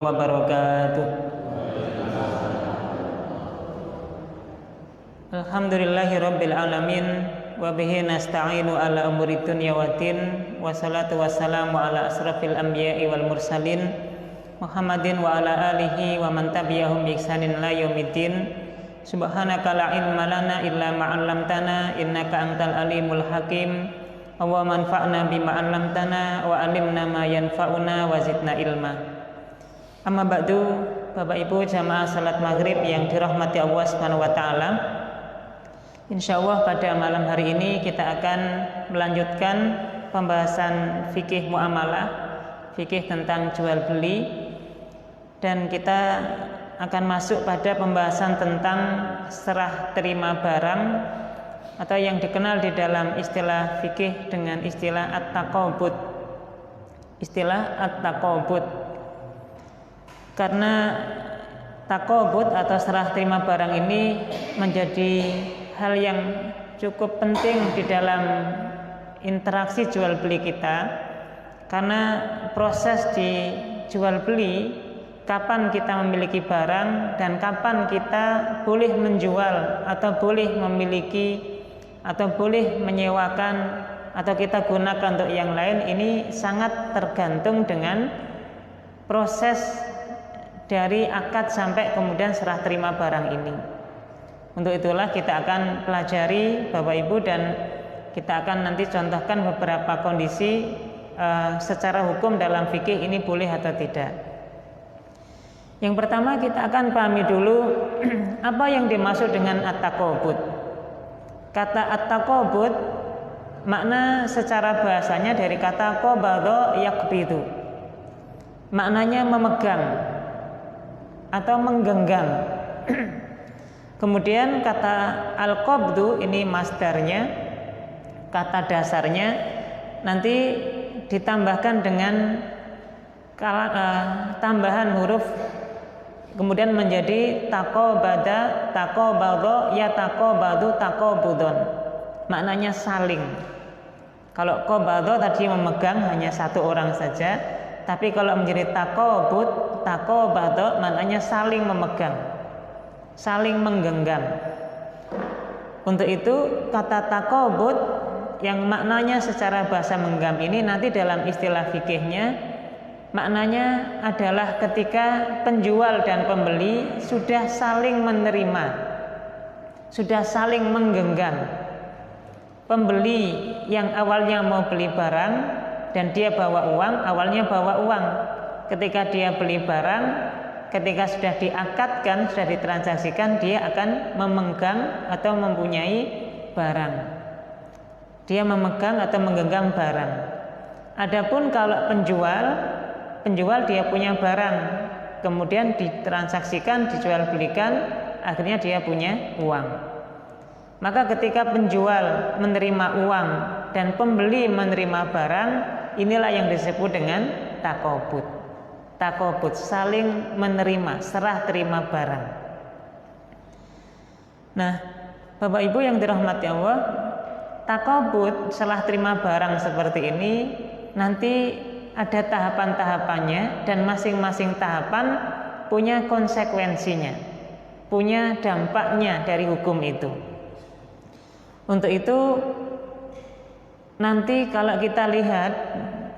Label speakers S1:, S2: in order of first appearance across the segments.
S1: Wabarakatuh. Alhamdulillahi rabbil alamin wa bihi nasta'inu ala umuri dunya waddin wassalatu wassalamu ala asrafil anbiya'i wal mursalin Muhammadin wa ala alihi wa man tabi'ahum bi ihsanin ila yaumiddin. Subhanaka la ilma lana illa ma 'allamtana innaka antal alimul hakim. Wa manfa'na bima 'allamtana wa 'allimna ma yanfa'una wa zidna ilma. Amma ba'du, Bapak Ibu jamaah salat maghrib yang dirahmati Allah Subhanahu wa taala. Insyaallah pada malam hari ini kita akan melanjutkan pembahasan fikih muamalah, fikih tentang jual beli, dan kita akan masuk pada pembahasan tentang serah terima barang atau yang dikenal di dalam istilah fikih dengan istilah at-taqabud. Istilah at-taqabud. Karena taqabud atau serah terima barang ini menjadi hal yang cukup penting di dalam interaksi jual beli kita, karena proses di jual beli, kapan kita memiliki barang dan kapan kita boleh menjual atau boleh memiliki atau boleh menyewakan atau kita gunakan untuk yang lain, ini sangat tergantung dengan proses dari akad sampai kemudian serah terima barang ini. Untuk itulah kita akan pelajari Bapak Ibu, dan kita akan nanti contohkan beberapa kondisi secara hukum dalam fikih ini boleh atau tidak. Yang pertama kita akan pahami dulu apa yang dimaksud dengan at-taqabud. Kata at-taqabud makna secara bahasanya dari kata qabadha yaqbidu. Maknanya memegang atau menggenggam. Kemudian kata al-qabdu ini masdarnya, kata dasarnya, nanti ditambahkan dengan tambahan huruf, kemudian menjadi taqabada, taqabadha, ya taqabadu, taqabudun. Maknanya saling. Kalau qabadha tadi memegang hanya satu orang saja, tapi kalau menjadi taqabud, taqabadha maknanya saling memegang, saling menggenggam. Untuk itu kata taqabud yang maknanya secara bahasa menggenggam ini nanti dalam istilah fikihnya maknanya adalah ketika penjual dan pembeli sudah saling menerima, sudah saling menggenggam. Pembeli yang awalnya mau beli barang dan dia bawa uang, awalnya bawa uang. Ketika dia beli barang, ketika sudah diakadkan, sudah ditransaksikan, dia akan memegang atau mempunyai barang. Dia memegang atau menggenggam barang. Adapun kalau penjual dia punya barang, kemudian ditransaksikan, dijual belikan, akhirnya dia punya uang. Maka ketika penjual menerima uang dan pembeli menerima barang, inilah yang disebut dengan taqabud. Taqabud, saling menerima, serah terima barang. Nah, Bapak Ibu yang dirahmati Allah, taqabud, serah terima barang seperti ini nanti ada tahapan-tahapannya, dan masing-masing tahapan punya konsekuensinya, punya dampaknya dari hukum itu. Untuk itu nanti kalau kita lihat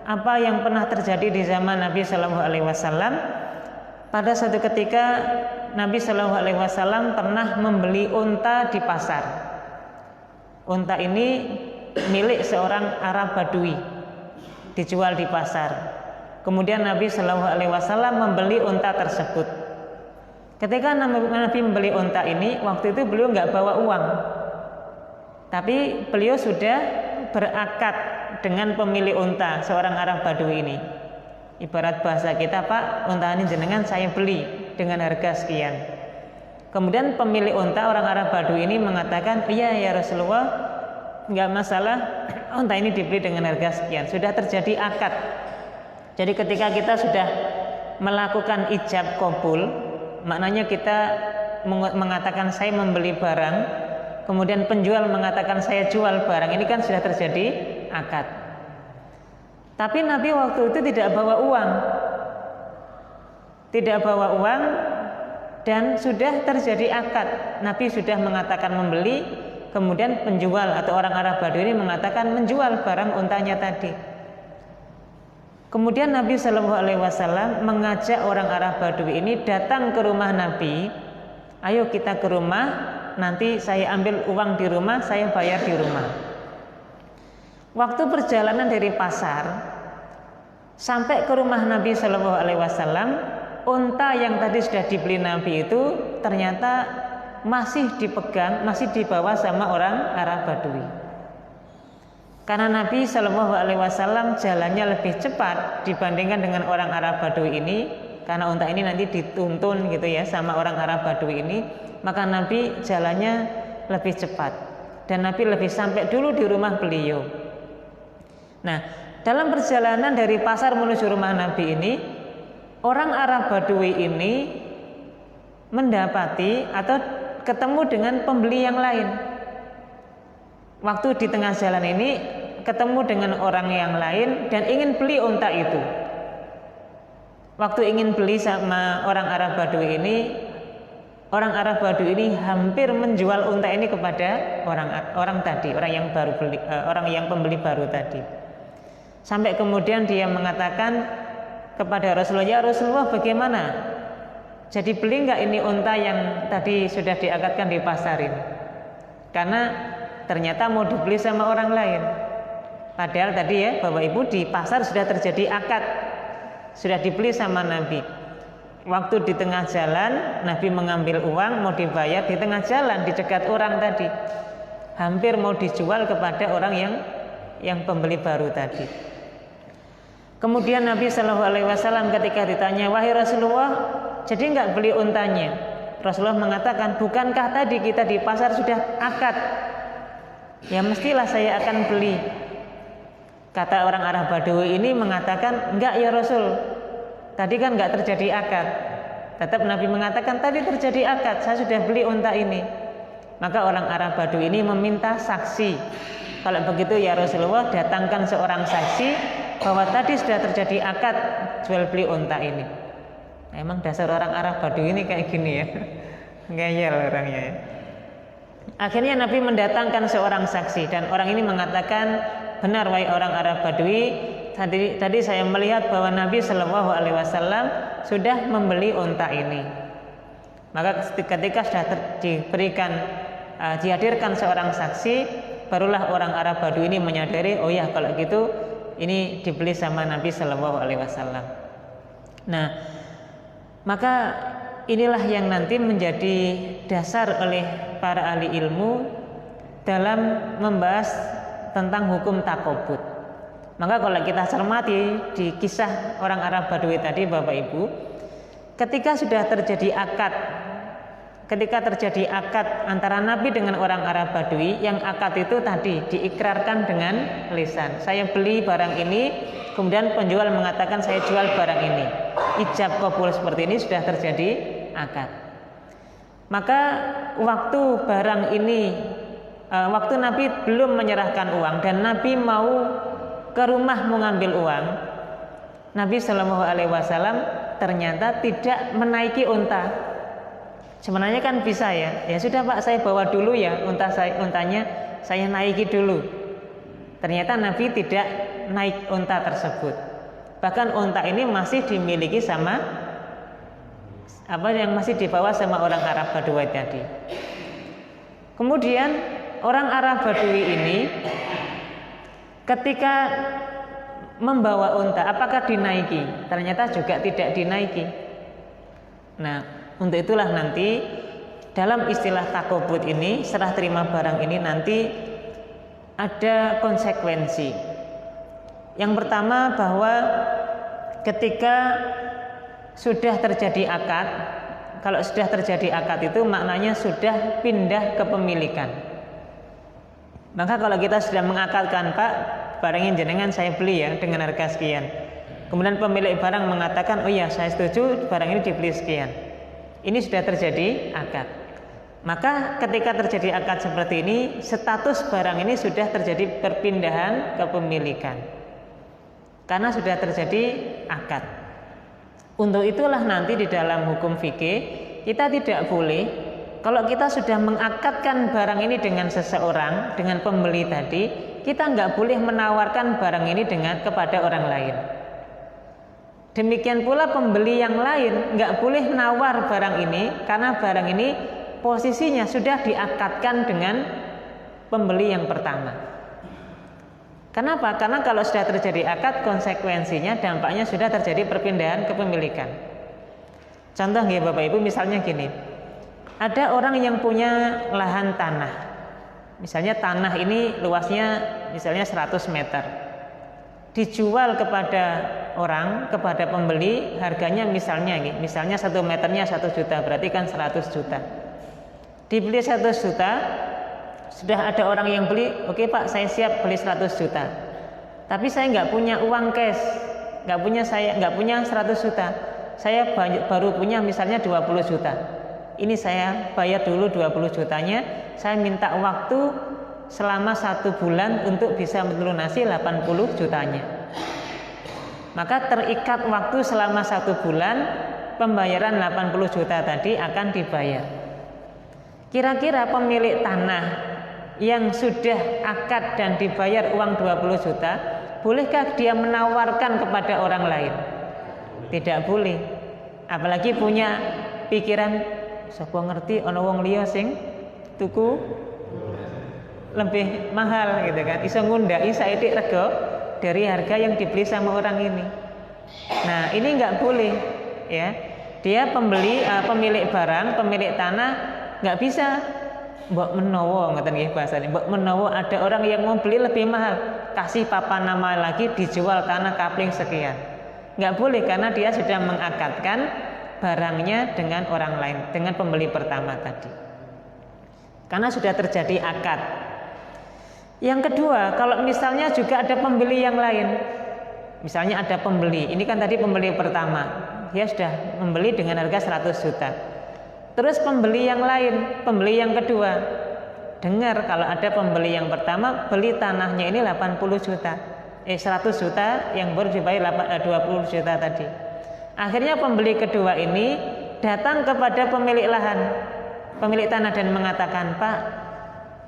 S1: apa yang pernah terjadi di zaman Nabi Shallallahu Alaihi Wasallam, pada suatu ketika Nabi Shallallahu Alaihi Wasallam pernah membeli unta di pasar. Unta ini milik seorang Arab Badui, dijual di pasar. Kemudian Nabi Shallallahu Alaihi Wasallam membeli unta tersebut. Ketika Nabi membeli unta ini, waktu itu beliau nggak bawa uang, tapi beliau sudah berakad dengan pemilik unta, seorang Arab Badui ini. Ibarat bahasa kita, Pak, unta ini jenengan saya beli dengan harga sekian. Kemudian pemilik unta, orang Arab Badui ini mengatakan, iya ya Rasulullah, nggak masalah, unta ini dibeli dengan harga sekian. Sudah terjadi akad. Jadi ketika kita sudah melakukan ijab qabul, maknanya kita mengatakan saya membeli barang, kemudian penjual mengatakan saya jual barang, ini kan sudah terjadi akad. Tapi Nabi waktu itu tidak bawa uang. tidak bawa uang, dan sudah terjadi akad. Nabi sudah mengatakan membeli, kemudian penjual atau orang Arab Badui ini mengatakan menjual barang untanya tadi. Kemudian Nabi Shallallahu Alaihi Wasallam mengajak orang Arab Badui ini datang ke rumah Nabi. Ayo kita ke rumah, nanti saya ambil uang di rumah, saya bayar di rumah. Waktu perjalanan dari pasar sampai ke rumah Nabi Shallallahu Alaihi Wasallam, unta yang tadi sudah dibeli Nabi itu ternyata masih dipegang, masih dibawa sama orang Arab Badui. Karena Nabi Shallallahu Alaihi Wasallam jalannya lebih cepat dibandingkan dengan orang Arab Badui ini, karena unta ini nanti dituntun gitu ya sama orang Arab Badui ini, maka Nabi jalannya lebih cepat dan Nabi lebih sampai dulu di rumah beliau. Nah, dalam perjalanan dari pasar menuju rumah Nabi ini, orang Arab Badui ini mendapati atau ketemu dengan pembeli yang lain. Waktu di tengah jalan ini ketemu dengan orang yang lain dan ingin beli unta itu. Waktu ingin beli sama orang Arab Badui ini, orang Arab Badui ini hampir menjual unta ini kepada orang tadi, orang yang pembeli baru tadi. Sampai kemudian dia mengatakan kepada Rasulullah, ya Rasulullah, bagaimana? Jadi beli nggak ini unta yang tadi sudah diakadkan di pasar ini? Karena ternyata mau dibeli sama orang lain. Padahal tadi ya Bapak Ibu, di pasar sudah terjadi akad, sudah dibeli sama Nabi. Waktu di tengah jalan Nabi mengambil uang mau dibayar, di tengah jalan dicegat orang tadi, hampir mau dijual kepada orang yang pembeli baru tadi. Kemudian Nabi Shallallahu Alaihi Wasallam ketika ditanya, wahai Rasulullah, jadi nggak beli untanya? Rasulullah mengatakan, bukankah tadi kita di pasar sudah akad? Ya mestilah saya akan beli. Kata orang Arab Badui ini mengatakan, enggak ya Rasul, tadi kan enggak terjadi akad. Tetap Nabi mengatakan, tadi terjadi akad, saya sudah beli unta ini. Maka orang Arab Badui ini meminta saksi. Kalau begitu ya Rasulullah, datangkan seorang saksi bahwa tadi sudah terjadi akad jual beli unta ini. Emang dasar orang Arab Badui ini kayak gini ya, ngeyel orangnya ya. Akhirnya Nabi mendatangkan seorang saksi dan orang ini mengatakan, benar wahai orang Arab Badui, tadi saya melihat bahwa Nabi Shallallahu Alaihi Wasallam sudah membeli unta ini. Maka ketika sudah dihadirkan seorang saksi, barulah orang Arab Badui ini menyadari, oh ya kalau gitu ini dibeli sama Nabi Shallallahu Alaihi Wasallam. Nah, maka inilah yang nanti menjadi dasar oleh para ahli ilmu dalam membahas tentang hukum takobut. Maka kalau kita cermati di kisah orang Arab Badui tadi Bapak Ibu, ketika sudah terjadi akad, antara Nabi dengan orang Arab Badui, yang akad itu tadi diikrarkan dengan lisan. Saya beli barang ini, kemudian penjual mengatakan saya jual barang ini. Ijab kabul seperti ini sudah terjadi akad. Maka waktu barang ini, waktu Nabi belum menyerahkan uang dan Nabi mau ke rumah mengambil uang, Nabi Shallallahu Alaihi Wasallam ternyata tidak menaiki unta. Sebenarnya kan bisa ya sudah Pak, saya bawa dulu ya untanya saya naiki dulu. Ternyata Nabi tidak naik unta tersebut. Bahkan unta ini masih dimiliki sama yang masih dibawa sama orang Arab Badui tadi. Kemudian orang Arab Badui ini ketika membawa unta, apakah dinaiki? Ternyata juga tidak dinaiki. Nah, untuk itulah nanti dalam istilah takobut ini, serah terima barang ini nanti ada konsekuensi. Yang pertama bahwa ketika sudah terjadi akad, kalau sudah terjadi akad itu maknanya sudah pindah kepemilikan. Maka kalau kita sudah mengakadkan, Pak, barangnya jenengan saya beli ya dengan harga sekian. Kemudian pemilik barang mengatakan, oh iya saya setuju barang ini dibeli sekian. Ini sudah terjadi akad. Maka ketika terjadi akad seperti ini, status barang ini sudah terjadi perpindahan kepemilikan. Karena sudah terjadi akad. Untuk itulah nanti di dalam hukum fikih kita tidak boleh, kalau kita sudah mengakadkan barang ini dengan seseorang, dengan pembeli tadi, kita nggak boleh menawarkan barang ini kepada orang lain. Demikian pula pembeli yang lain nggak boleh nawar barang ini, karena barang ini posisinya sudah diakadkan dengan pembeli yang pertama. Kenapa? Karena kalau sudah terjadi akad, konsekuensinya dampaknya sudah terjadi perpindahan kepemilikan. Contoh ya Bapak Ibu, misalnya gini, ada orang yang punya lahan tanah, misalnya tanah ini luasnya misalnya 100 meter, dijual kepada orang, kepada pembeli, harganya misalnya 1 meternya 1 juta, berarti kan 100 juta. Dibeli 100 juta, sudah ada orang yang beli, oke Pak, saya siap beli 100 juta. Tapi saya nggak punya uang cash, nggak punya 100 juta. Saya baru punya misalnya 20 juta. Ini saya bayar dulu 20 jutanya, saya minta waktu selama 1 bulan untuk bisa melunasi 80 jutanya. Maka terikat waktu selama 1 bulan, pembayaran 80 juta tadi akan dibayar. Kira-kira pemilik tanah yang sudah akad dan dibayar uang 20 juta, bolehkah dia menawarkan kepada orang lain? Tidak boleh. Apalagi punya pikiran, sapa ngerti ana wong liya sing tuku lebih mahal gitu kan, iso ngundaki saithik rega dari harga yang dibeli sama orang ini. Nah, ini nggak boleh ya. Dia pemilik barang, pemilik tanah nggak bisa mbok menawa, ngoten nggih bahasane, mbok menawa ada orang yang mau beli lebih mahal, kasih papan nama lagi, dijual tanah kapling sekian. Nggak boleh, karena dia sudah mengakadkan barangnya dengan orang lain, dengan pembeli pertama tadi, karena sudah terjadi akad. Yang kedua, kalau misalnya juga ada pembeli yang lain, misalnya ada pembeli, ini kan tadi pembeli pertama, dia sudah membeli dengan harga 100 juta. Terus pembeli yang lain, pembeli yang kedua, dengar kalau ada pembeli yang pertama beli tanahnya ini 80 juta, 100 juta yang baru dibayar 20 juta tadi. Akhirnya pembeli kedua ini datang kepada pemilik lahan, pemilik tanah, dan mengatakan, Pak,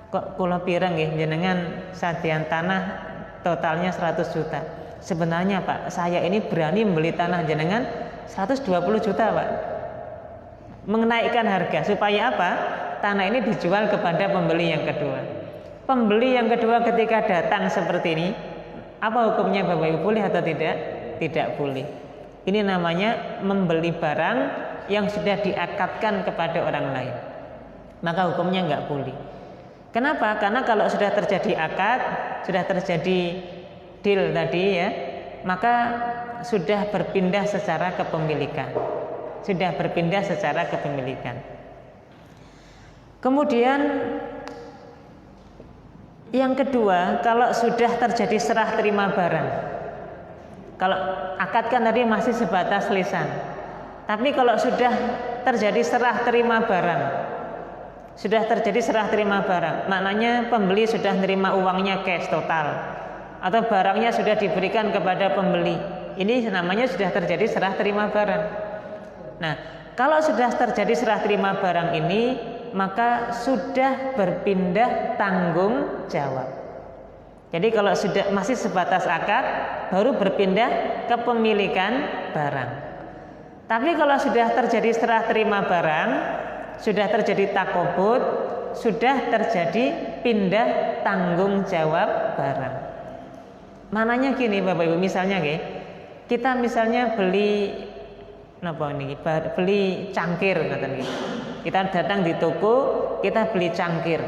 S1: kok kula pireng nggih jenengan sadian tanah totalnya 100 juta. Sebenarnya Pak, saya ini berani membeli tanah jenengan 120 juta Pak. Menaikkan harga supaya apa? Tanah ini dijual kepada pembeli yang kedua. Pembeli yang kedua ketika datang seperti ini, apa hukumnya Bapak Ibu, boleh atau tidak? Tidak boleh. Ini namanya membeli barang yang sudah diakadkan kepada orang lain. Maka hukumnya nggak boleh. Kenapa? Karena kalau sudah terjadi akad, sudah terjadi deal tadi ya, maka sudah berpindah secara kepemilikan. Sudah berpindah secara kepemilikan. Kemudian yang kedua, kalau sudah terjadi serah terima barang. Kalau akad kan tadi masih sebatas lisan. Tapi kalau sudah terjadi serah terima barang, sudah terjadi serah terima barang, maknanya pembeli sudah menerima uangnya cash total, atau barangnya sudah diberikan kepada pembeli. Ini namanya sudah terjadi serah terima barang. Nah, kalau sudah terjadi serah terima barang ini, maka sudah berpindah tanggung jawab. Jadi kalau sudah masih sebatas akad, baru berpindah kepemilikan barang. Tapi kalau sudah terjadi serah terima barang, sudah terjadi takobut, sudah terjadi pindah tanggung jawab barang. Mananya gini Bapak Ibu, misalnya kita misalnya beli cangkir, kita datang di toko, kita beli cangkir.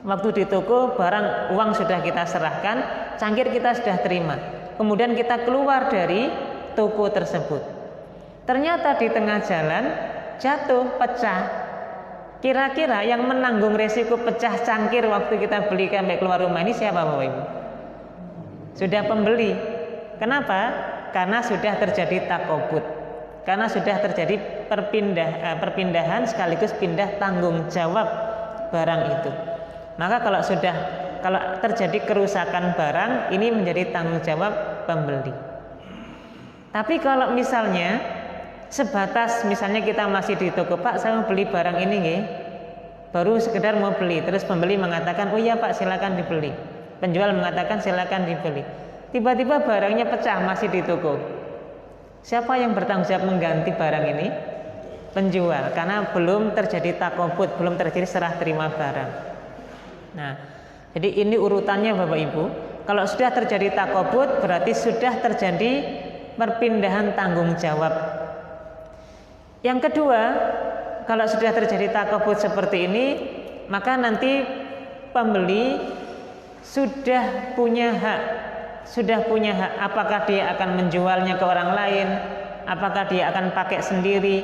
S1: Waktu di toko barang uang sudah kita serahkan, cangkir kita sudah terima. Kemudian kita keluar dari toko tersebut. Ternyata di tengah jalan jatuh, pecah. Kira-kira yang menanggung resiko pecah cangkir waktu kita beli sampai keluar rumah ini siapa Bapak Ibu? Sudah pembeli. Kenapa? Karena sudah terjadi takobut. Karena sudah terjadi perpindahan sekaligus pindah tanggung jawab barang itu. Maka kalau terjadi kerusakan barang, ini menjadi tanggung jawab pembeli. Tapi kalau misalnya sebatas misalnya kita masih di toko, Pak saya mau beli barang ini nggih, baru sekedar mau beli, terus pembeli mengatakan oh iya Pak silakan dibeli, penjual mengatakan silakan dibeli, tiba-tiba barangnya pecah masih di toko, siapa yang bertanggung jawab mengganti barang ini? Penjual, karena belum terjadi takobut, belum terjadi serah terima barang. Nah, jadi ini urutannya Bapak Ibu. Kalau sudah terjadi takobut berarti sudah terjadi perpindahan tanggung jawab. Yang kedua, kalau sudah terjadi takobut seperti ini, maka nanti pembeli sudah punya hak. Apakah dia akan menjualnya ke orang lain, apakah dia akan pakai sendiri,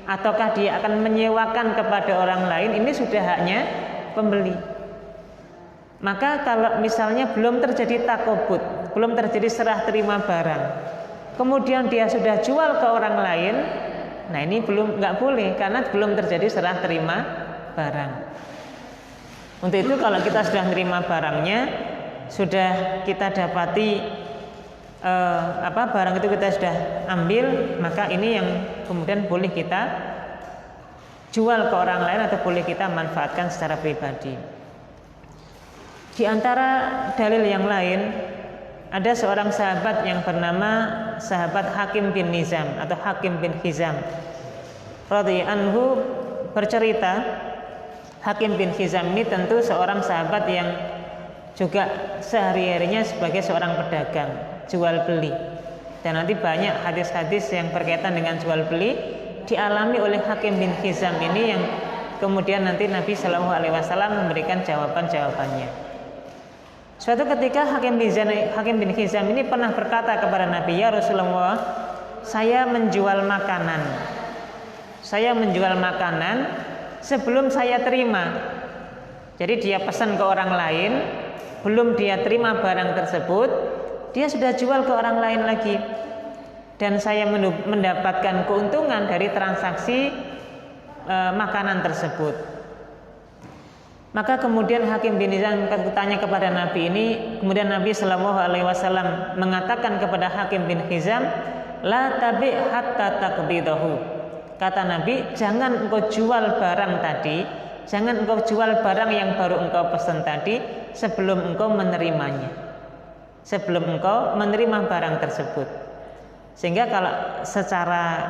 S1: ataukah dia akan menyewakan kepada orang lain, ini sudah haknya pembeli. Maka kalau misalnya belum terjadi takobut, belum terjadi serah terima barang, kemudian dia sudah jual ke orang lain, nah ini nggak boleh karena belum terjadi serah terima barang. Untuk itu kalau kita sudah menerima barangnya, sudah kita dapati barang itu kita sudah ambil, maka ini yang kemudian boleh kita jual ke orang lain atau boleh kita manfaatkan secara pribadi. Di antara dalil yang lain, ada seorang sahabat yang bernama sahabat Hakim bin Nizam atau Hakim bin Hizam radhiyallahu anhu bercerita. Hakim bin Hizam ini tentu seorang sahabat yang juga sehari-harinya sebagai seorang pedagang, jual beli. Dan nanti banyak hadis-hadis yang berkaitan dengan jual beli dialami oleh Hakim bin Hizam ini yang kemudian nanti Nabi Shallallahu Alaihi Wasallam memberikan jawaban-jawabannya. Suatu ketika Hakim bin Hizam ini pernah berkata kepada Nabi, ya Rasulullah, saya menjual makanan. Saya menjual makanan sebelum saya terima. Jadi dia pesan ke orang lain, belum dia terima barang tersebut, dia sudah jual ke orang lain lagi. Dan saya mendapatkan keuntungan dari transaksi makanan tersebut. Maka kemudian Hakim bin Hizam bertanya kepada Nabi ini, kemudian Nabi Shallallahu Alaihi Wasallam mengatakan kepada Hakim bin Hizam, la tabi hatta taqbidahu. Kata Nabi, jangan engkau jual barang tadi, jangan engkau jual barang yang baru engkau pesan tadi sebelum engkau menerimanya, sebelum engkau menerima barang tersebut. Sehingga kalau secara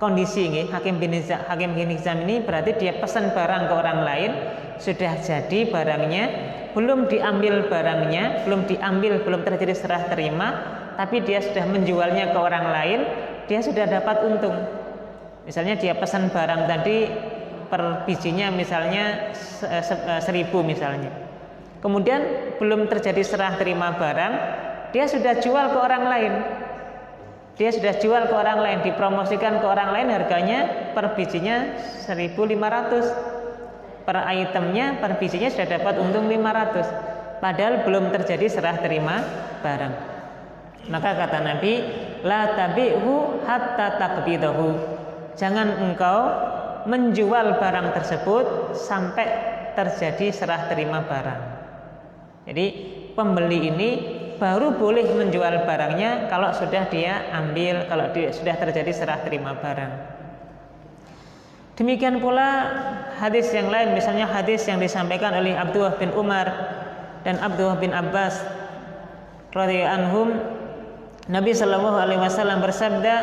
S1: kondisi ini Hakim bin Hizam ini berarti dia pesan barang ke orang lain, sudah jadi barangnya, belum diambil barangnya, belum terjadi serah terima, tapi dia sudah menjualnya ke orang lain, dia sudah dapat untung. Misalnya dia pesan barang tadi per bijinya misalnya 1.000 misalnya, kemudian belum terjadi serah terima barang, dia sudah jual ke orang lain. Dia sudah jual ke orang lain, dipromosikan ke orang lain, harganya per bijinya 1.500. Per itemnya, per bijinya sudah dapat untung 500. Padahal belum terjadi serah terima barang. Maka kata Nabi, la tabi'hu hatta taqbidahu. Jangan engkau menjual barang tersebut sampai terjadi serah terima barang. Jadi pembeli ini baru boleh menjual barangnya kalau sudah dia ambil, kalau sudah terjadi serah terima barang. Demikian pula hadis yang lain, misalnya hadis yang disampaikan oleh Abdullah bin Umar dan Abdullah bin Abbas radhiyallahu anhum, Nabi Shallallahu Alaihi Wasallam bersabda,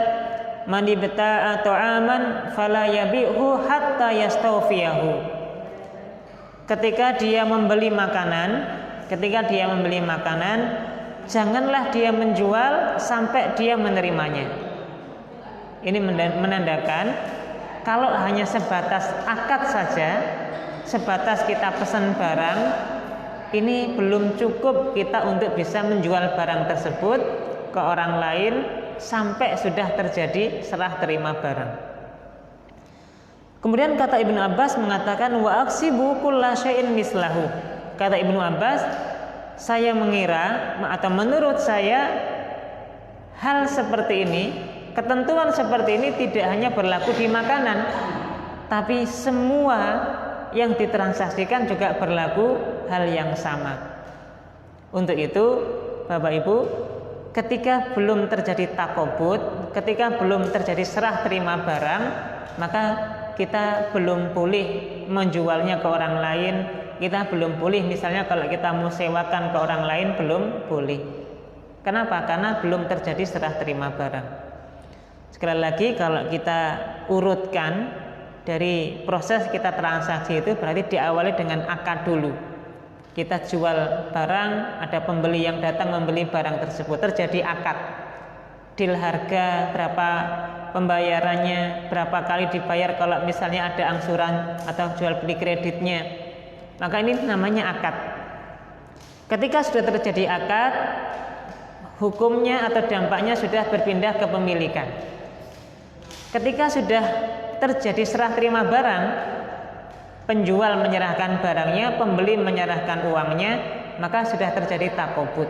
S1: man ibta'a ta'aman fala yabi'hu hatta yastawfiyahu. Ketika dia membeli makanan, janganlah dia menjual sampai dia menerimanya. Ini menandakan kalau hanya sebatas akad saja, sebatas kita pesan barang, ini belum cukup kita untuk bisa menjual barang tersebut ke orang lain sampai sudah terjadi serah terima barang. Kemudian kata Ibnu Abbas mengatakan, wa aksibu kulla syai'in mislahu. Kata Ibnu Abbas, saya mengira atau menurut saya hal seperti ini, ketentuan seperti ini tidak hanya berlaku di makanan, tapi semua yang ditransaksikan juga berlaku hal yang sama. Untuk itu, Bapak Ibu, ketika belum terjadi takobut, ketika belum terjadi serah terima barang, maka kita belum boleh menjualnya ke orang lain. Kita belum boleh, misalnya kalau kita mau sewakan ke orang lain, belum boleh. Kenapa? Karena belum terjadi serah terima barang. Sekali lagi, kalau kita urutkan dari proses kita transaksi itu, berarti diawali dengan akad dulu. Kita jual barang, ada pembeli yang datang membeli barang tersebut, terjadi akad, deal harga, berapa pembayarannya, berapa kali dibayar kalau misalnya ada angsuran atau jual beli kreditnya, maka ini namanya akad. Ketika sudah terjadi akad, hukumnya atau dampaknya sudah berpindah ke pemilikan. Ketika sudah terjadi serah terima barang, penjual menyerahkan barangnya, pembeli menyerahkan uangnya, maka sudah terjadi takobut.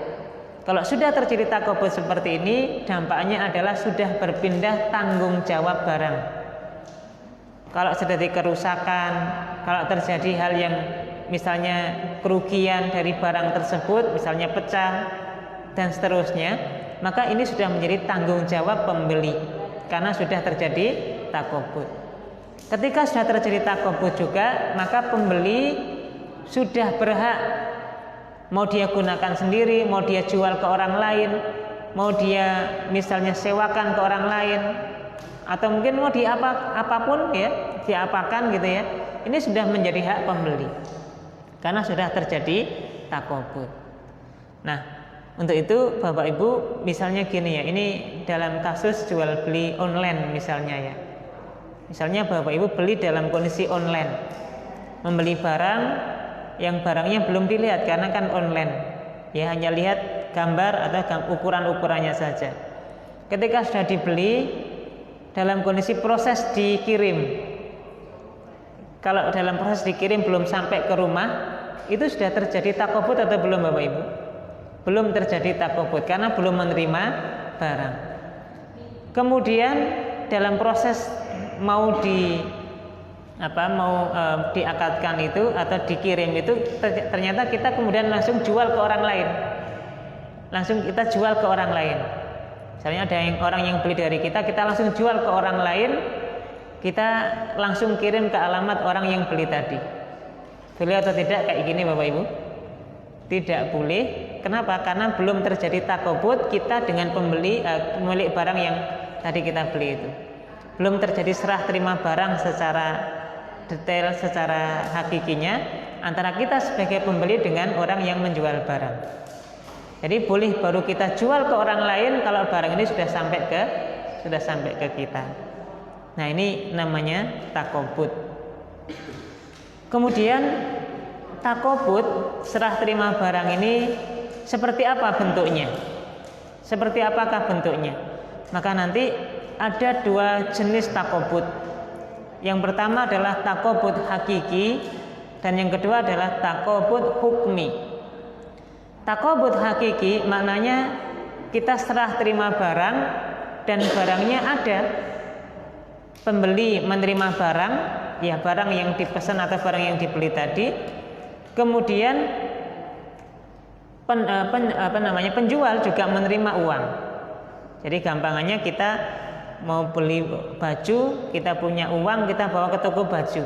S1: Kalau sudah terjadi takobut seperti ini, dampaknya adalah sudah berpindah tanggung jawab barang. Kalau terjadi kerusakan, kalau terjadi hal yang misalnya kerugian dari barang tersebut, misalnya pecah dan seterusnya, maka ini sudah menjadi tanggung jawab pembeli karena sudah terjadi takobut. Ketika sudah terjadi takobut juga, maka pembeli sudah berhak, mau dia gunakan sendiri, mau dia jual ke orang lain, mau dia misalnya sewakan ke orang lain, atau mungkin mau apapun ya, diapakan gitu ya. Ini sudah menjadi hak pembeli karena sudah terjadi takobut. Nah, untuk itu Bapak Ibu, misalnya gini ya, ini dalam kasus jual beli online misalnya ya. Misalnya Bapak Ibu beli dalam kondisi online, membeli barang yang barangnya belum dilihat karena kan online, ya hanya lihat gambar atau ukuran-ukurannya saja. Ketika sudah dibeli, dalam kondisi proses dikirim, kalau dalam proses dikirim belum sampai ke rumah, itu sudah terjadi takobut atau belum Bapak Ibu? Belum terjadi takobut karena belum menerima barang. Kemudian dalam proses mau diakadkan itu atau dikirim itu, ternyata kita kemudian langsung jual ke orang lain, langsung kita jual ke orang lain. Misalnya ada orang yang beli dari kita langsung jual ke orang lain, kita langsung kirim ke alamat orang yang beli tadi. Boleh atau tidak kayak gini Bapak Ibu? Tidak boleh. Kenapa? Karena belum terjadi takobut kita dengan pemilik barang yang tadi kita beli itu. Belum terjadi serah terima barang secara detail, secara hakikinya antara kita sebagai pembeli dengan orang yang menjual barang. Jadi boleh baru kita jual ke orang lain kalau barang ini sudah sampai ke kita. Nah, ini namanya takobut. Kemudian takobut, serah terima barang ini seperti apa bentuknya? Seperti apakah bentuknya? Maka nanti ada dua jenis takobut. Yang pertama adalah takobut hakiki dan yang kedua adalah takobut hukmi. Takobut hakiki maknanya kita serah terima barang dan barangnya ada. Pembeli menerima barang, ya barang yang dipesan atau barang yang dibeli tadi. Kemudian penjual juga menerima uang. Jadi gampangannya kita mau beli baju, kita punya uang, kita bawa ke toko baju,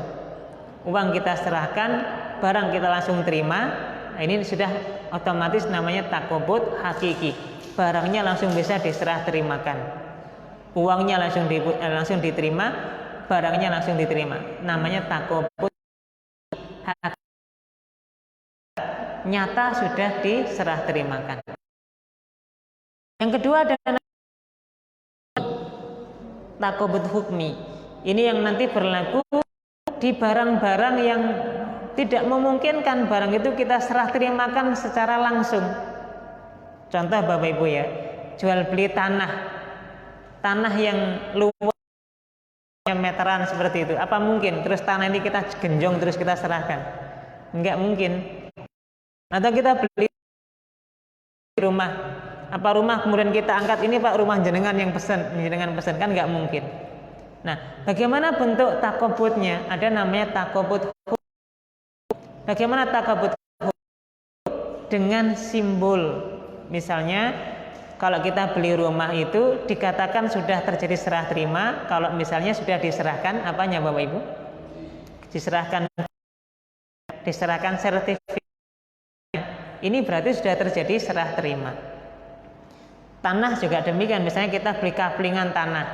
S1: uang kita serahkan, barang kita langsung terima. Nah, ini sudah otomatis namanya takobut hakiki. Barangnya langsung bisa diserah terimakan, uangnya langsung diterima, barangnya langsung diterima. Namanya takobut hakiki, nyata sudah diserah terimakan. Yang kedua adalah takobut hukmi. Ini yang nanti berlaku di barang-barang yang tidak memungkinkan barang itu kita serah terimakan secara langsung. Contoh Bapak Ibu ya, jual beli tanah yang luas meteran seperti itu. Apa mungkin terus tanah ini kita genjong terus kita serahkan? Enggak mungkin. Atau kita beli rumah, apa rumah kemudian kita angkat, ini Pak rumah jenengan pesan kan nggak mungkin. Nah, bagaimana bentuk takobutnya? Ada namanya takobut. Bagaimana takobut? Dengan simbol, misalnya kalau kita beli rumah itu dikatakan sudah terjadi serah terima kalau misalnya sudah diserahkan apanya Bapak Ibu? Diserahkan sertifikat. Ini berarti sudah terjadi serah terima. Tanah juga demikian, misalnya kita beli kaplingan tanah.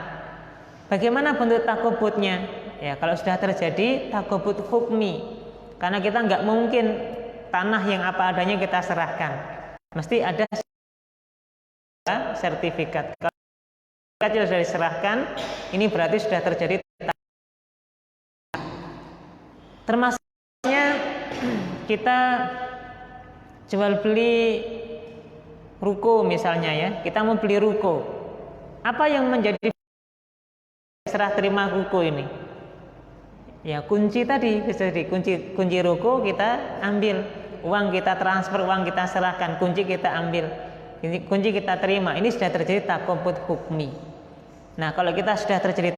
S1: Bagaimana bentuk takobutnya? Ya, kalau sudah terjadi takobut hukmi, karena kita nggak mungkin tanah yang apa adanya kita serahkan, mesti ada sertifikat. Kalau sudah diserahkan, ini berarti sudah terjadi. Termasuknya kita jual beli ruko misalnya ya, kita mau beli ruko. Apa yang menjadi serah terima ruko ini? Ya kunci tadi, bisa jadi kunci ruko kita ambil, uang kita transfer, uang kita serahkan, kunci kita ambil, kunci kita terima. Ini sudah terjadi takobut hukmi. Nah kalau kita sudah terjadi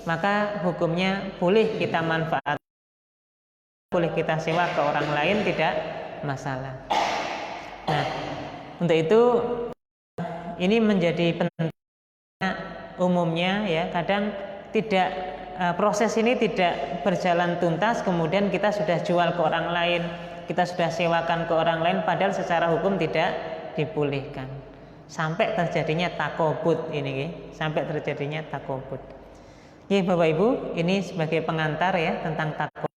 S1: maka hukumnya boleh kita manfaat, boleh kita sewa ke orang lain, tidak masalah. Nah untuk itu ini menjadi penting. Umumnya ya kadang tidak proses ini tidak berjalan tuntas, kemudian kita sudah jual ke orang lain, kita sudah sewakan ke orang lain, padahal secara hukum tidak dibolehkan. Sampai terjadinya takobut ini, sampai terjadinya takobut. Ya Bapak Ibu, ini sebagai pengantar ya tentang takobut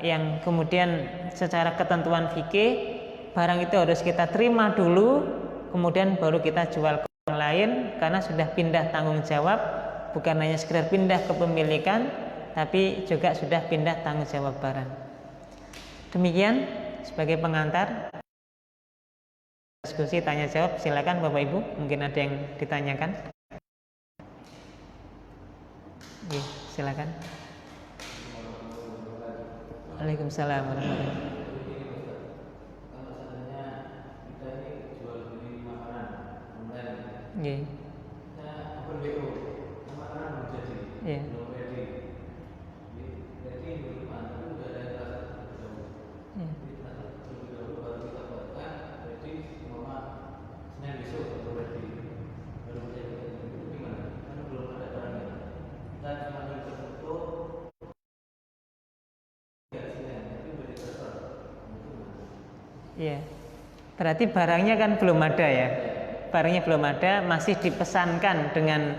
S1: yang kemudian secara ketentuan fikih barang itu harus kita terima dulu, kemudian baru kita jual ke orang lain karena sudah pindah tanggung jawab. Bukan hanya sekedar pindah kepemilikan, tapi juga sudah pindah tanggung jawab barang. Demikian sebagai pengantar diskusi tanya jawab. Silakan Bapak Ibu, mungkin ada yang ditanyakan. Oke, silakan. Waalaikumsalam warahmatullahi wabarakatuh. Iya. Ya. Ya. Berarti barangnya kan belum ada ya. Barangnya belum ada, masih dipesankan dengan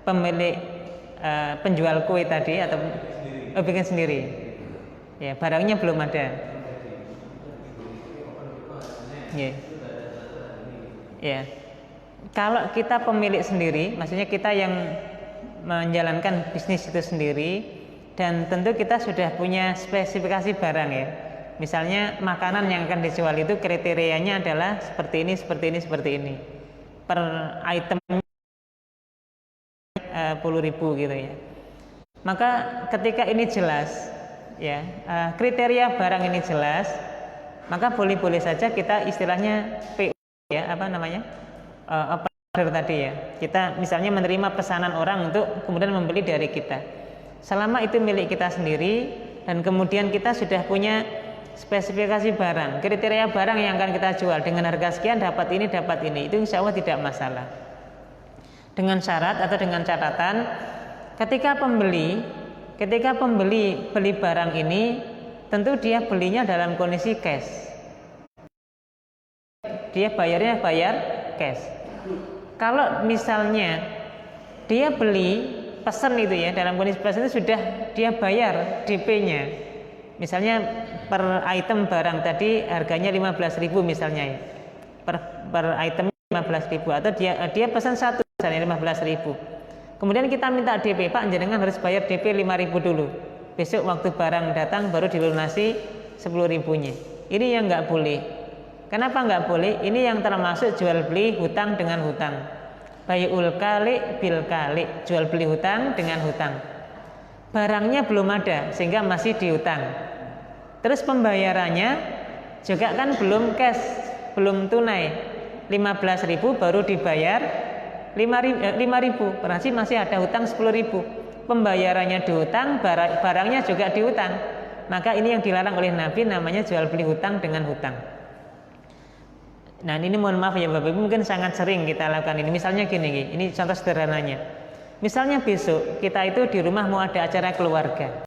S1: pemilik penjual kue tadi atau bikin sendiri. Ya, barangnya belum ada. Ya. Ya. Kalau kita pemilik sendiri, maksudnya kita yang menjalankan bisnis itu sendiri, dan tentu kita sudah punya spesifikasi barang ya. Misalnya makanan yang akan dijual itu kriterianya adalah seperti ini, seperti ini, seperti ini. Per item 10.000 gitu ya. Maka ketika ini jelas ya, kriteria barang ini jelas, maka boleh-boleh saja kita istilahnya PO ya, apa namanya? Order tadi ya. Kita misalnya menerima pesanan orang untuk kemudian membeli dari kita. Selama itu milik kita sendiri dan kemudian kita sudah punya spesifikasi barang, kriteria barang yang akan kita jual dengan harga sekian dapat ini, itu insya Allah tidak masalah. Dengan syarat atau dengan catatan ketika pembeli beli barang ini tentu dia belinya dalam kondisi cash, dia bayarnya bayar cash. Kalau misalnya dia beli pesan itu ya, dalam kondisi pesan itu sudah dia bayar DP-nya, misalnya per item barang tadi harganya 15.000 misalnya ya, per item 15.000, atau dia pesan satu misalnya 15.000. Kemudian kita minta DP, Pak jenengan harus bayar DP 5.000 dulu. Besok waktu barang datang baru dilunasi 10.000-nya. Ini yang nggak boleh. Kenapa nggak boleh? Ini yang termasuk jual beli hutang dengan hutang. Bai'ul kali bil kali, jual beli hutang dengan hutang. Barangnya belum ada sehingga masih dihutang. Terus pembayarannya juga kan belum cash, belum tunai. 15.000 baru dibayar 5.000, berarti masih ada hutang 10.000. Pembayarannya dihutang, barangnya juga dihutang. Maka ini yang dilarang oleh Nabi, namanya jual beli hutang dengan hutang. Nah ini mohon maaf ya Bapak Ibu, mungkin sangat sering kita lakukan ini. Misalnya gini, ini contoh sederhananya. Misalnya besok kita itu di rumah mau ada acara keluarga.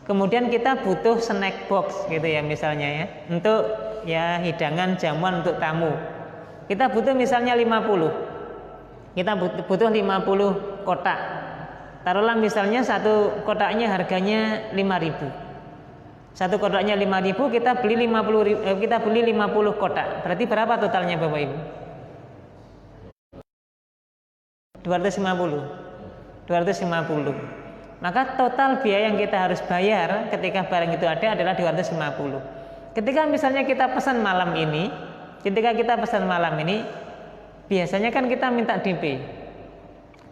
S1: Kemudian kita butuh snack box gitu ya misalnya ya, untuk ya hidangan jamuan untuk tamu. Kita butuh misalnya 50. Kita butuh 50 kotak. Taruhlah misalnya satu kotaknya harganya 5.000. Satu kotaknya 5.000, kita beli 50 kotak. Berarti berapa totalnya Bapak Ibu? 250. Maka total biaya yang kita harus bayar ketika barang itu ada adalah 250. Ketika misalnya kita pesan malam ini, biasanya kan kita minta DP.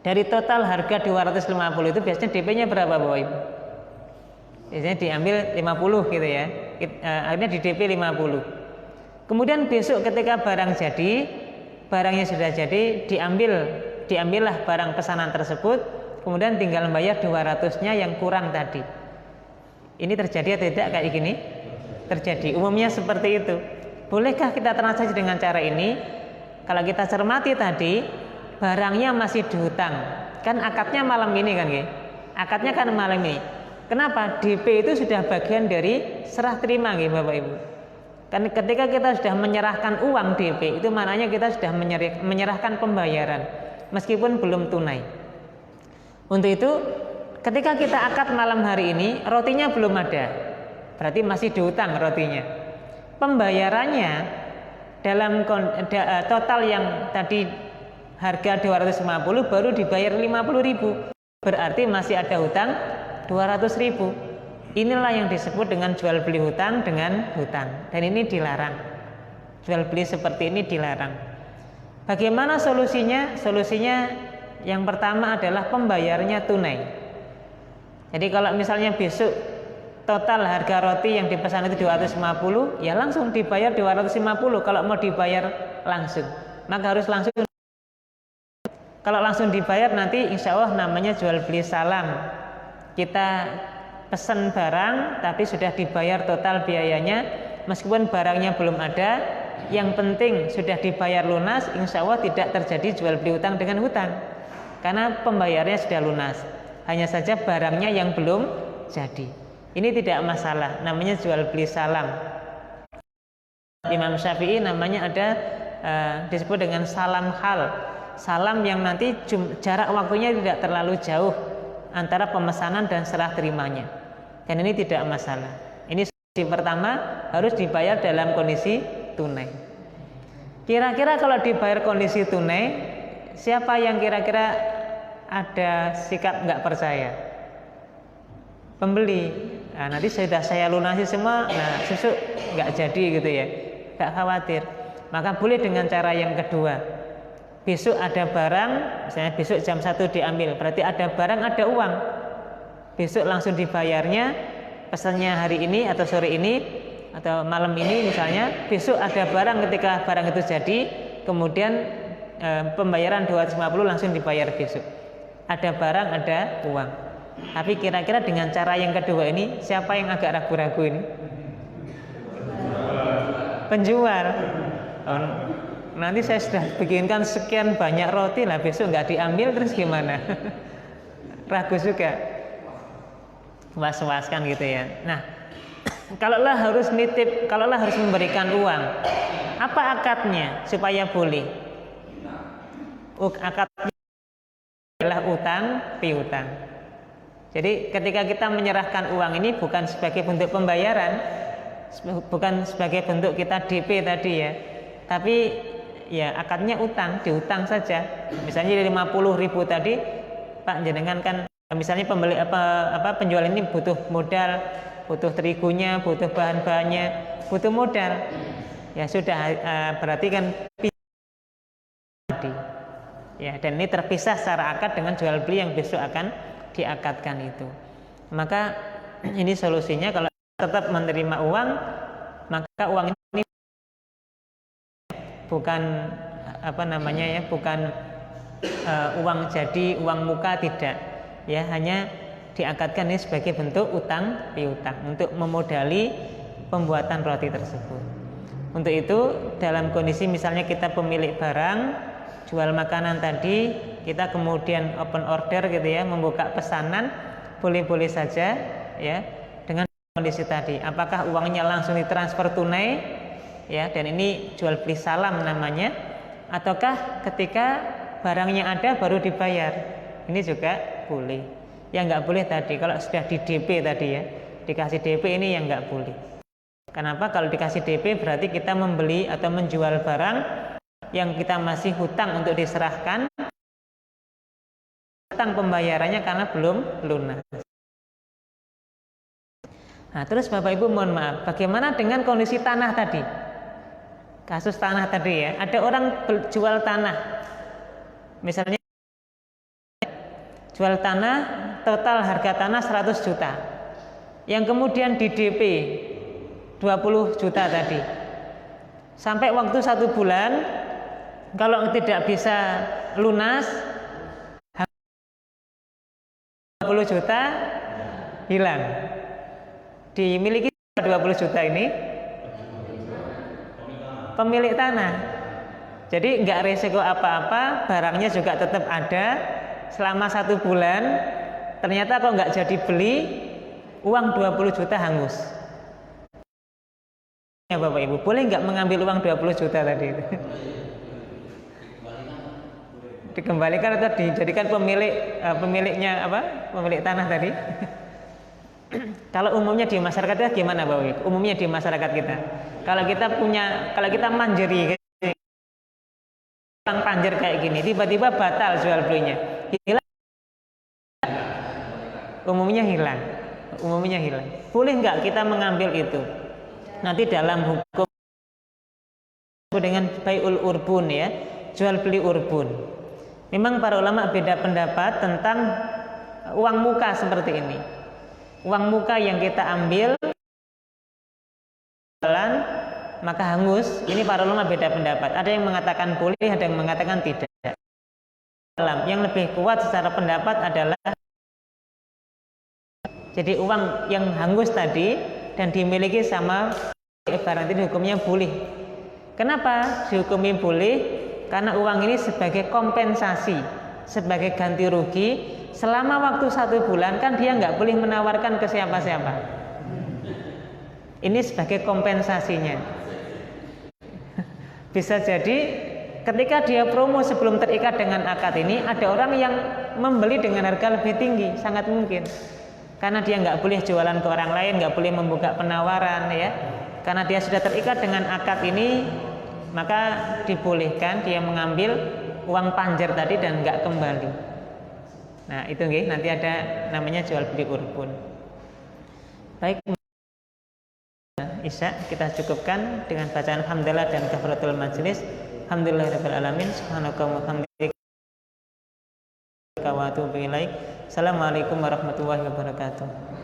S1: Dari total harga 250 itu biasanya DP-nya berapa Bapak Ibu? Biasanya diambil 50 gitu ya. Akhirnya di DP 50. Kemudian besok ketika barangnya sudah jadi, diambillah barang pesanan tersebut, kemudian tinggal bayar 200-nya yang kurang tadi. Ini terjadi atau tidak kayak gini? Terjadi. Umumnya seperti itu. Bolehkah kita transaksi dengan cara ini? Kalau kita cermati tadi, barangnya masih dihutang. Kan akadnya malam ini kan, ya? Akadnya kan malam ini. Kenapa? DP itu sudah bagian dari serah terima, ya, Bapak Ibu. Kan ketika kita sudah menyerahkan uang DP, itu maknanya kita sudah menyerahkan pembayaran, meskipun belum tunai. Untuk itu, ketika kita akad malam hari ini, rotinya belum ada, berarti masih dihutang rotinya. Pembayarannya dalam total yang tadi harga 250 baru dibayar 50.000, berarti masih ada hutang 200.000. Inilah yang disebut dengan jual beli hutang dengan hutang, dan ini dilarang. Jual beli seperti ini dilarang. Bagaimana solusinya? Solusinya yang pertama adalah pembayarnya tunai. Jadi kalau misalnya besok total harga roti yang dipesan itu 250, ya langsung dibayar 250 kalau mau dibayar langsung. Maka harus langsung. Kalau langsung dibayar nanti insya Allah namanya jual beli salam. Kita pesan barang tapi sudah dibayar total biayanya, meskipun barangnya belum ada, yang penting sudah dibayar lunas, insya Allah tidak terjadi jual beli hutang dengan hutang, karena pembayarannya sudah lunas. Hanya saja barangnya yang belum jadi. Ini tidak masalah, namanya jual beli salam. Imam Syafi'i namanya ada disebut dengan salam hal, salam yang nanti jarak waktunya tidak terlalu jauh antara pemesanan dan serah terimanya, dan ini tidak masalah. Ini solusi pertama, harus dibayar dalam kondisi tunai. Kira-kira kalau dibayar kondisi tunai, siapa yang kira-kira ada sikap nggak percaya? Pembeli. Nah, nanti sudah saya lunasi semua, nah susuk nggak jadi gitu ya, nggak khawatir. Maka boleh dengan cara yang kedua. Besok ada barang, misalnya besok jam 1 diambil, berarti ada barang, ada uang. Besok langsung dibayarnya, pesannya hari ini atau sore ini atau malam ini misalnya. Besok ada barang, ketika barang itu jadi, kemudian pembayaran 250 langsung dibayar besok. Ada barang, ada uang. Tapi kira-kira dengan cara yang kedua ini, siapa yang agak ragu-ragu ini? Penjual. Nanti saya sudah bikinkan sekian banyak roti lah, besok nggak diambil terus gimana? Ragu juga, was-was kan gitu ya. Nah, kalaulah harus nitip, kalaulah harus memberikan uang, apa akadnya supaya boleh? Akadnya adalah utang piutang. Jadi ketika kita menyerahkan uang ini bukan sebagai bentuk pembayaran, bukan sebagai bentuk kita DP tadi ya, tapi ya akadnya utang, dihutang saja. Misalnya dari 50.000 tadi, Pak jenengan kan misalnya pembeli penjual ini butuh modal, butuh terigunya, butuh bahan-bahannya, butuh modal. Ya sudah, berarti kan ya, dan ini terpisah secara akad dengan jual beli yang besok akan diakadkan itu. Maka ini solusinya, kalau tetap menerima uang, maka uang ini bukan bukan uang jadi, uang muka, tidak ya, hanya diakadkan ini sebagai bentuk utang piutang untuk memodali pembuatan roti tersebut. Untuk itu dalam kondisi misalnya kita pemilik barang, jual makanan tadi, kita kemudian open order gitu ya, membuka pesanan, boleh-boleh saja ya dengan kondisi tadi. Apakah uangnya langsung ditransfer tunai ya, dan ini jual beli salam namanya, ataukah ketika barangnya ada baru dibayar, ini juga boleh. Yang nggak boleh tadi kalau sudah di DP tadi ya, dikasih DP ini yang nggak boleh. Kenapa? Kalau dikasih DP berarti kita membeli atau menjual barang yang kita masih hutang untuk diserahkan, hutang pembayarannya karena belum lunas. Nah, terus Bapak Ibu mohon maaf, bagaimana dengan kondisi tanah tadi? Kasus tanah tadi ya, ada orang jual tanah, misalnya jual tanah, total harga tanah 100 juta, yang kemudian di DP 20 juta tadi, sampai waktu 1 bulan, kalau tidak bisa lunas 20 juta hilang. Dimiliki 20 juta ini pemilik tanah. Jadi nggak resiko apa-apa, barangnya juga tetap ada selama 1 bulan. Ternyata kok nggak jadi beli, uang 20 juta hangus. Ya Bapak Ibu, boleh nggak mengambil uang 20 juta tadi itu? Dikembalikan atau dijadikan pemiliknya apa? Pemilik tanah tadi? Kalau umumnya di masyarakat kita gimana Bapak Ibu? Umumnya di masyarakat kita, kalau kita manjeri, panjer kayak gini, tiba-tiba batal jual belinya, hilang, umumnya hilang. Boleh nggak kita mengambil itu? Nanti dalam hukum dengan bai'ul urbun ya, jual beli urbun. Memang para ulama beda pendapat tentang uang muka seperti ini. Uang muka yang kita ambil maka hangus, ini para ulama beda pendapat. Ada yang mengatakan boleh, ada yang mengatakan tidak. Yang lebih kuat secara pendapat adalah jadi uang yang hangus tadi dan dimiliki sama barang itu hukumnya boleh. Kenapa dihukumi boleh? Karena uang ini sebagai kompensasi, sebagai ganti rugi. Selama waktu 1 bulan kan dia nggak boleh menawarkan ke siapa-siapa. Ini sebagai kompensasinya. Bisa jadi ketika dia promo sebelum terikat dengan akad ini, ada orang yang membeli dengan harga lebih tinggi, sangat mungkin. Karena dia nggak boleh jualan ke orang lain, nggak boleh membuka penawaran ya. Karena dia sudah terikat dengan akad ini, maka dibolehkan dia mengambil uang panjer tadi dan nggak kembali. Nah itu nanti ada namanya jual beli urbun. Baik, Isya kita cukupkan dengan bacaan hamdalah dan kafaratul majlis. Alhamdulillahirabbil alamin. Subhanakallahumma wa bihamdika wa atubu ilaik. Assalamualaikum warahmatullahi wabarakatuh.